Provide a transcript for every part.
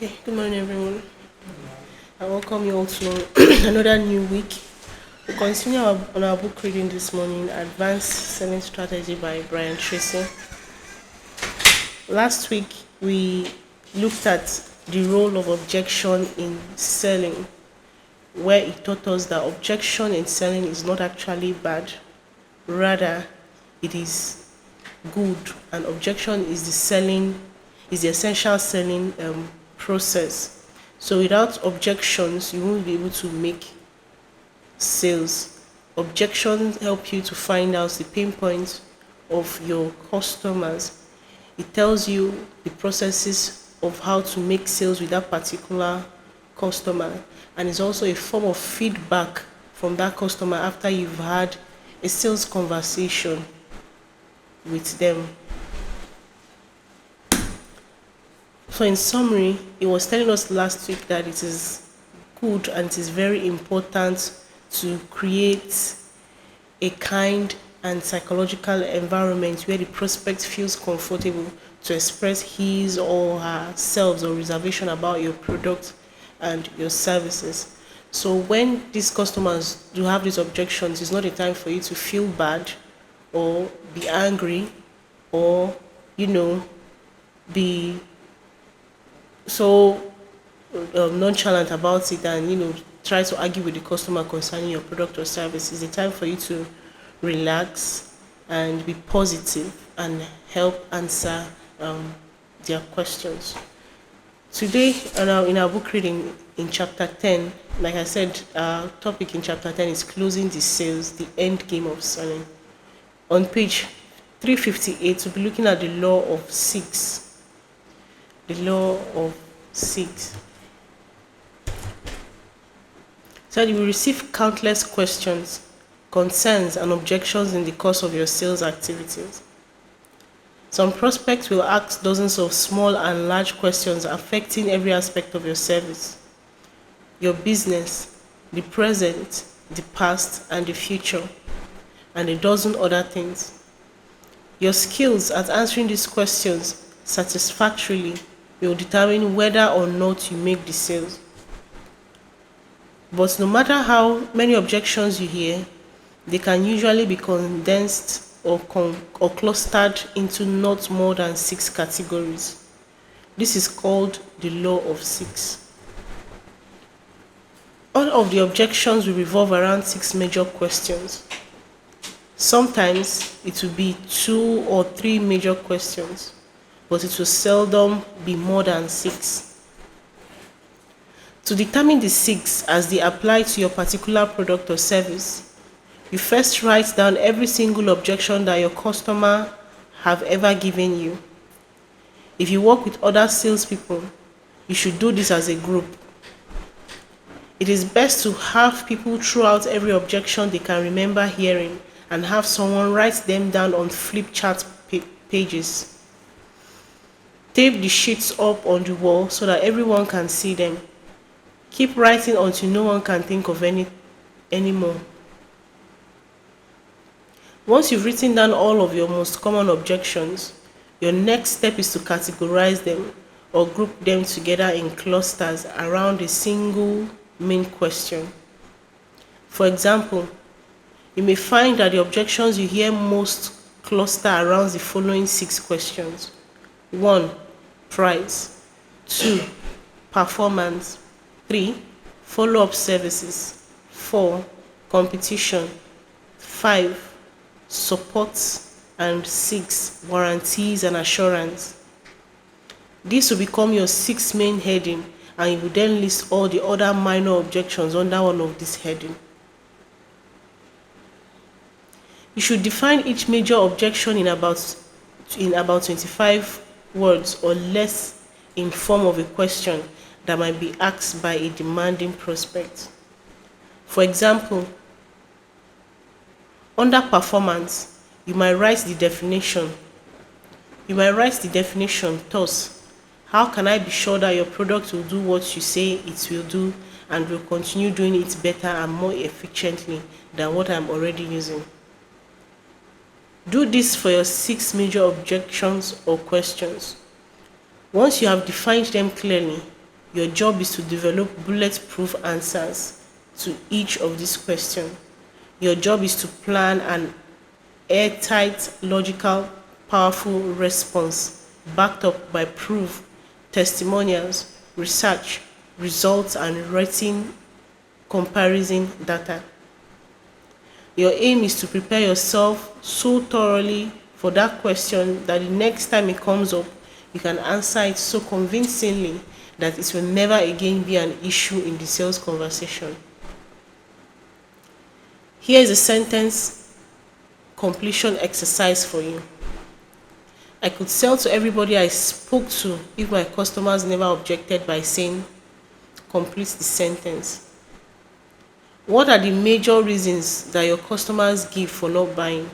Okay, good morning, everyone. I welcome you all to another new week. We continue on our book reading this morning, Advanced Selling Strategy by Brian Tracy. Last week, we looked at the role of objection in selling, where it taught us that objection in selling is not actually bad, rather, it is good, and objection is the essential selling process. So without objections, you won't be able to make sales. Objections help you to find out the pain points of your customers. It tells you the processes of how to make sales with that particular customer, and it's also a form of feedback from that customer after you've had a sales conversation with them. So in summary, it was telling us last week that it is good and it is very important to create a kind and psychological environment where the prospect feels comfortable to express his or herself or reservation about your product and your services. So when these customers do have these objections, it's not a time for you to feel bad or be angry or, be so nonchalant about it and try to argue with the customer concerning your product or service. It's a time for you to relax and be positive and help answer their questions. Today, in our book reading in chapter 10, like I said, our topic in chapter 10 is closing the sales, the end game of selling. On page 358, we'll be looking at the law of six. The law of six. So you will receive countless questions, concerns, and objections in the course of your sales activities. Some prospects will ask dozens of small and large questions affecting every aspect of your service, your business, the present, the past, and the future, and a dozen other things. Your skills at answering these questions satisfactorily will determine whether or not you make the sales. But no matter how many objections you hear, they can usually be condensed or clustered into not more than 6 categories. This is called the law of 6. All of the objections will revolve around 6 major questions. Sometimes it will be 2 or 3 major questions, but it will seldom be more than 6. To determine the 6 as they apply to your particular product or service, you first write down every single objection that your customer have ever given you. If you work with other salespeople, you should do this as a group. It is best to have people throw out every objection they can remember hearing and have someone write them down on flip chart pages. Tape the sheets up on the wall so that everyone can see them. Keep writing until no one can think of any anymore. Once you've written down all of your most common objections, your next step is to categorize them or group them together in clusters around a single main question. For example, you may find that the objections you hear most cluster around the following 6 questions. 1. Price. 2. Performance. 3. Follow-up services. 4. Competition. 5. Support. And 6. Warranties and assurance. This will become your 6th main heading, and you will then list all the other minor objections under one of this heading. You should define each major objection in about 25 words or less in form of a question that might be asked by a demanding prospect. For example, under performance, you might write the definition. Thus, how can I be sure that your product will do what you say it will do and will continue doing it better and more efficiently than what I'm already using? Do this for your 6 major objections or questions. Once you have defined them clearly, Your job is to develop bulletproof answers to each of these questions. Your job is to plan an airtight, logical, powerful response backed up by proof, testimonials, research, results, and written comparison data. Your aim is to prepare yourself so thoroughly for that question that the next time it comes up, you can answer it so convincingly that it will never again be an issue in the sales conversation. Here is a sentence completion exercise for you. I could sell to everybody I spoke to if my customers never objected by saying, complete the sentence. What are the major reasons that your customers give for not buying?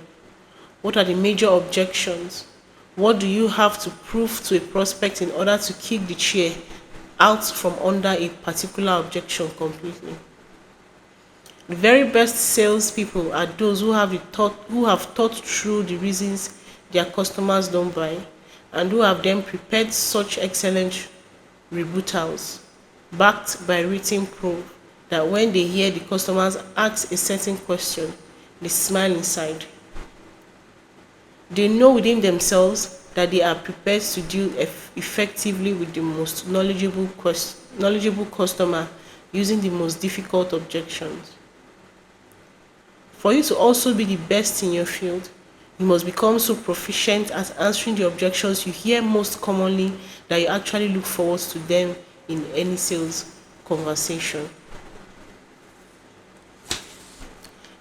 What are the major objections? What do you have to prove to a prospect in order to kick the chair out from under a particular objection completely? The very best salespeople are those who have thought through the reasons their customers don't buy, and who have then prepared such excellent rebuttals, backed by written proof, that when they hear the customers ask a certain question, they smile inside. They know within themselves that they are prepared to deal effectively with the most knowledgeable customer using the most difficult objections. For you to also be the best in your field, you must become so proficient at answering the objections you hear most commonly that you actually look forward to them in any sales conversation.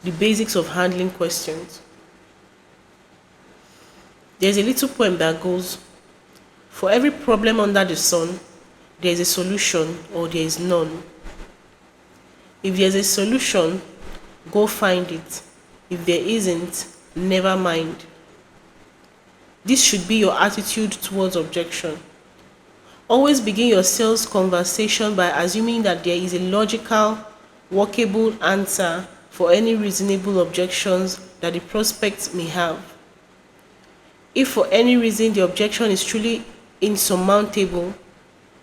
The basics of handling questions. There's a little poem that goes, for every problem under the sun, there is a solution or there is none. If there's a solution, go find it. If there isn't, never mind. This should be your attitude towards objection. Always begin your sales conversation by assuming that there is a logical, workable answer for any reasonable objections that the prospect may have. If for any reason the objection is truly insurmountable,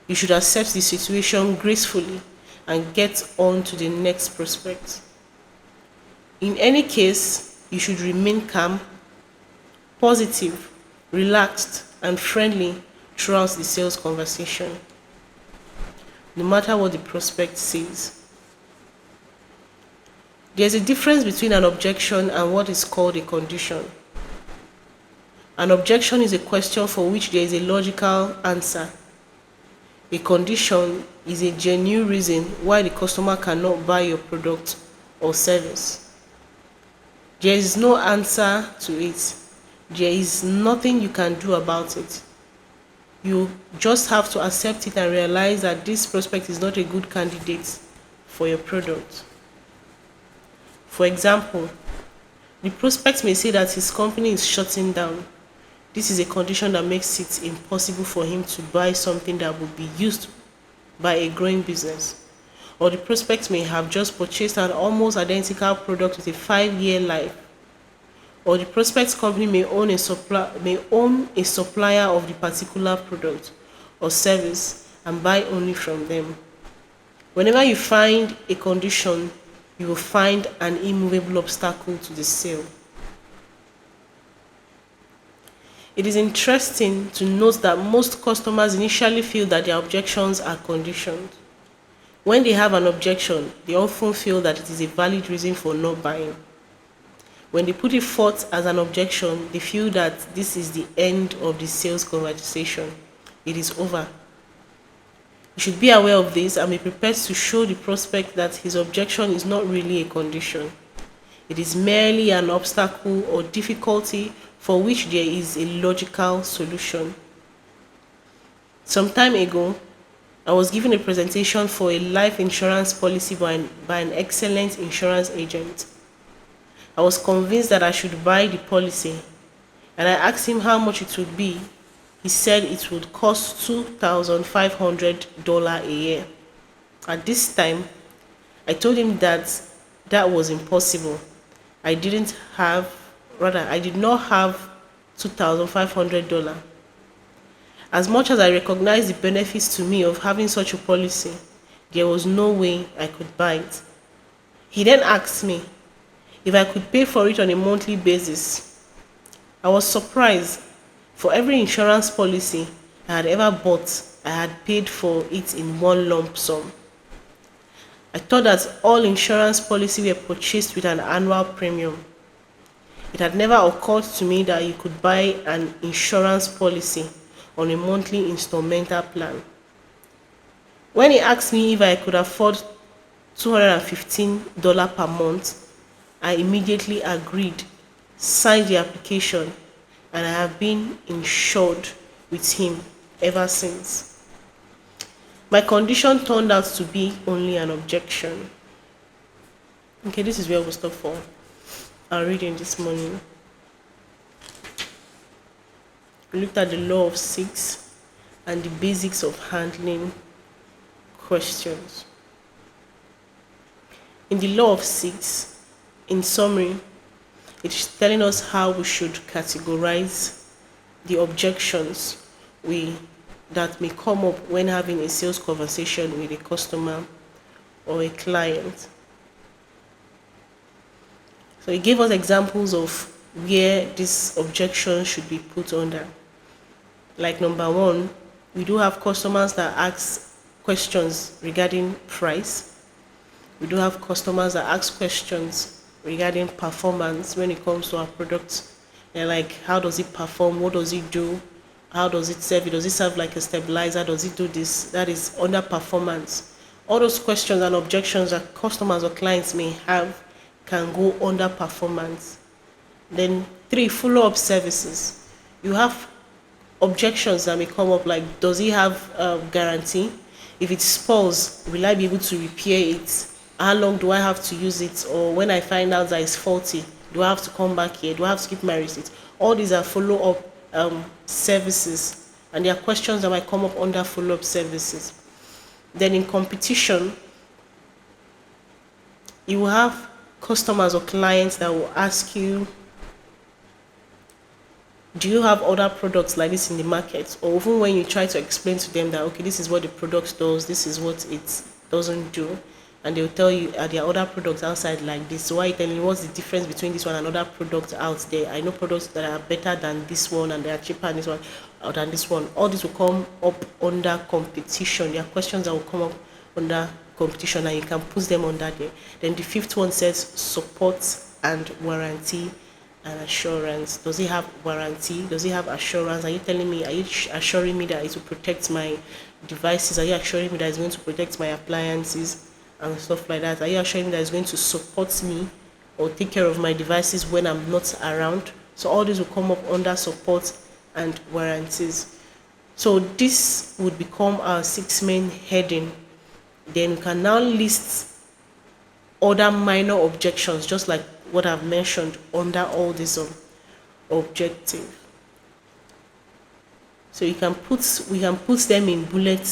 you should accept the situation gracefully and get on to the next prospect. In any case, you should remain calm, positive, relaxed, and friendly throughout the sales conversation, no matter what the prospect says. There's a difference between an objection and what is called a condition. An objection is a question for which there is a logical answer. A condition is a genuine reason why the customer cannot buy your product or service. There is no answer to it. There is nothing you can do about it. You just have to accept it and realize that this prospect is not a good candidate for your product. For example, the prospect may say that his company is shutting down. This is a condition that makes it impossible for him to buy something that would be used by a growing business. Or the prospect may have just purchased an almost identical product with a 5-year life. Or the prospect's company may own a supplier of the particular product or service and buy only from them. Whenever you find a condition, you will find an immovable obstacle to the sale. It is interesting to note that most customers initially feel that their objections are conditioned. When they have an objection, they often feel that it is a valid reason for not buying. When they put it forth as an objection, they feel that this is the end of the sales conversation. It is over. You should be aware of this and be prepared to show the prospect that his objection is not really a condition. It is merely an obstacle or difficulty for which there is a logical solution. Some time ago, I was given a presentation for a life insurance policy by an excellent insurance agent. I was convinced that I should buy the policy, and I asked him how much it would be. He said it would cost $2,500 a year. At this time, I told him that was impossible. I did not have $2,500. As much as I recognized the benefits to me of having such a policy, there was no way I could buy it. He then asked me if I could pay for it on a monthly basis. I was surprised. For every insurance policy I had ever bought, I had paid for it in one lump sum. I thought that all insurance policies were purchased with an annual premium. It had never occurred to me that you could buy an insurance policy on a monthly installmental plan. When he asked me if I could afford $215 per month, I immediately agreed, signed the application, and I have been insured with him ever since. My condition turned out to be only an objection. Okay, this is where we'll stop for our reading this morning. We looked at the law of six and the basics of handling questions. In the law of six, in summary, it's telling us how we should categorize the objections that may come up when having a sales conversation with a customer or a client. So it gave us examples of where this objection should be put under. Like number one, we do have customers that ask questions regarding price. We do have customers that ask questions regarding performance when it comes to our products. They're like, how does it perform? What does it do? How does it serve? Does it serve like a stabilizer? Does it do this? That is under performance. All those questions and objections that customers or clients may have can go under performance. Then three, follow-up services. You have objections that may come up like, does it have a guarantee? If it spoils, will I be able to repair it? How long do I have to use it? Or when I find out that it's faulty, do I have to come back here? Do I have to keep my receipt? All these are follow-up services, and there are questions that might come up under follow-up services. Then in competition, you will have customers or clients that will ask you, do you have other products like this in the market? Or even when you try to explain to them that, okay, this is what the product does, this is what it doesn't do, and they'll tell you, are there other products outside like this? So why are you telling me what's the difference between this one and other products out there? I know products that are better than this one and they are cheaper than this one or than this one. All this will come up under competition. There are questions that will come up under competition and you can put them under there. Then the fifth one says support and warranty and assurance. Does it have warranty? Does it have assurance? Are you telling me, are you assuring me that it will protect my devices? Are you assuring me that it's going to protect my appliances and stuff like that? Are you assuring me that it's going to support me or take care of my devices when I'm not around? So all this will come up under support and warranties. So this would become our six main heading. Then we can now list other minor objections, just like what I've mentioned under all this objective. So we can put them in bullet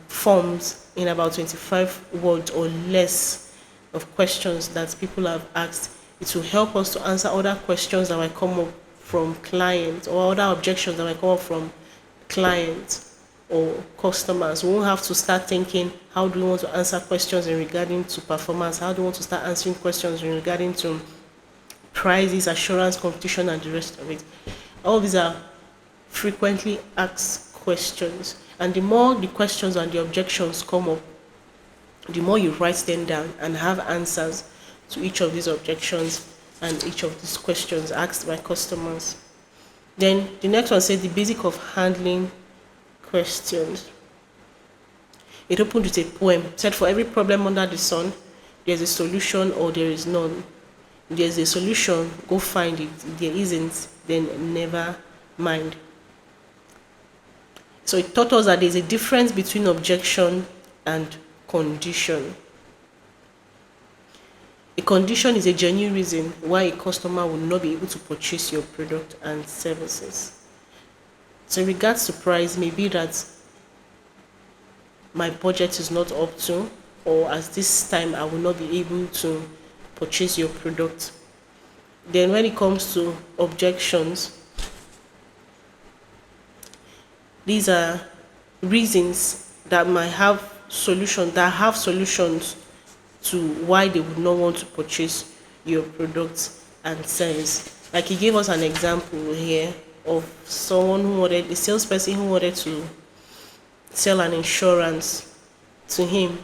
forms in about 25 words or less of questions that people have asked. It will help us to answer other questions that might come up from clients or other objections that might come up from clients or customers. We won't have to start thinking, how do we want to answer questions in regarding to performance? How do we want to start answering questions in regarding to prices, assurance, competition, and the rest of it? All these are frequently asked questions, and the more the questions and the objections come up, the more you write them down and have answers to each of these objections and each of these questions asked by customers. Then the next one says the basic of handling questions. It opened with a poem. It said, for every problem under the sun, there's a solution or there is none. If there's a solution, go find it. If there isn't, then never mind. So it taught us that there's a difference between objection and condition. A condition is a genuine reason why a customer will not be able to purchase your product and services. So in regards to price, maybe that my budget is not up to, or at this time I will not be able to purchase your product. Then when it comes to objections, These are reasons that might have solutions to why they would not want to purchase your products and service. Like he gave us an example here of someone who wanted a salesperson who wanted to sell an insurance to him,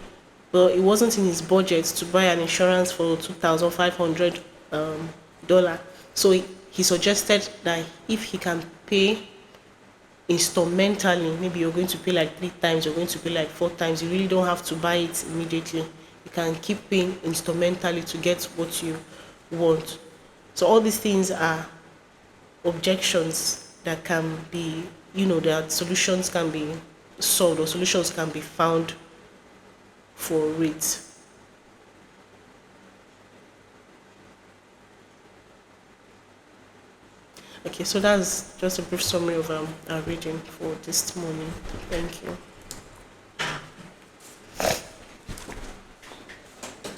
but it wasn't in his budget to buy an insurance for $2,500. So he suggested that if he can pay instrumentally, maybe you're going to pay like 3 times, you're going to pay like 4 times, you really don't have to buy it immediately. You can keep paying instrumentally to get what you want. So all these things are objections that can be, that solutions can be solved or solutions can be found for it. Okay, so that's just a brief summary of our reading for this morning. Thank you.